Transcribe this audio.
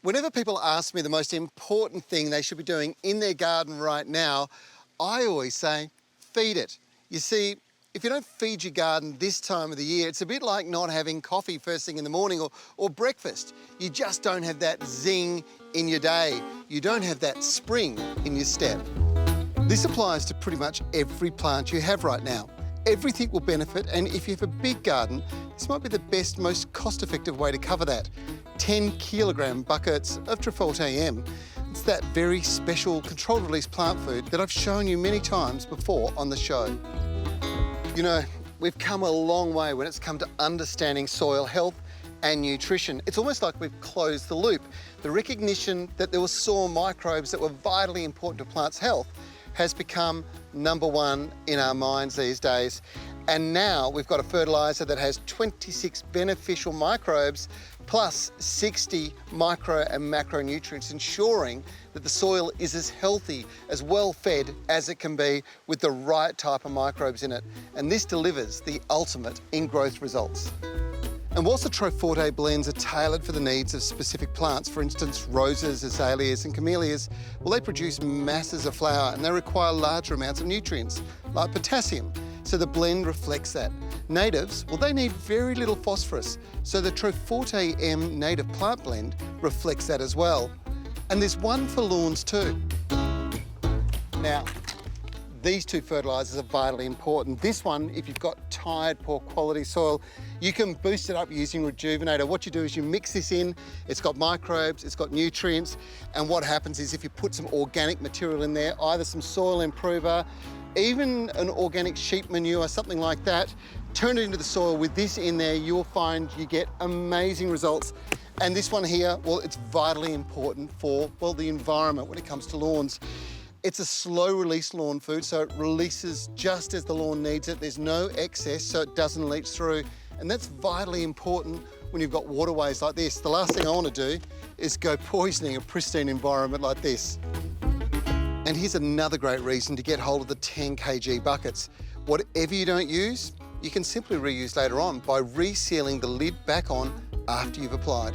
Whenever people ask me the most important thing they should be doing in their garden right now, I always say, feed it. You see, if you don't feed your garden this time of the year, it's a bit like not having coffee first thing in the morning or breakfast. You just don't have that zing in your day. You don't have that spring in your step. This applies to pretty much every plant you have right now. Everything will benefit, and if you have a big garden, this might be the best, most cost-effective way to cover that. 10 kilogram buckets of Triforte M. It's that very special controlled release plant food that I've shown you many times before on the show. You know, we've come a long way when it's come to understanding soil health and nutrition. It's almost like we've closed the loop. The recognition that there were soil microbes that were vitally important to plants' health has become #1 in our minds these days. And now we've got a fertiliser that has 26 beneficial microbes plus 60 micro and macronutrients, ensuring that the soil is as healthy, as well fed as it can be with the right type of microbes in it. And this delivers the ultimate in growth results. And whilst the Triforte blends are tailored for the needs of specific plants, for instance, roses, azaleas and camellias, well, they produce masses of flower and they require larger amounts of nutrients, like potassium. So the blend reflects that. Natives, well, they need very little phosphorus. So the Triforte M native plant blend reflects that as well. And there's one for lawns too. Now, these two fertilisers are vitally important. This one, if you've got tired, poor quality soil, you can boost it up using Rejuvenator. What you do is you mix this in, it's got microbes, it's got nutrients, and what happens is if you put some organic material in there, either some soil improver, even an organic sheep manure, something like that, turn it into the soil with this in there, you'll find you get amazing results. And this one here, well, it's vitally important for, well, the environment when it comes to lawns. It's a slow release lawn food, so it releases just as the lawn needs it. There's no excess, so it doesn't leach through. And that's vitally important when you've got waterways like this. The last thing I want to do is go poisoning a pristine environment like this. And here's another great reason to get hold of the 10 kg buckets. Whatever you don't use, you can simply reuse later on by resealing the lid back on after you've applied.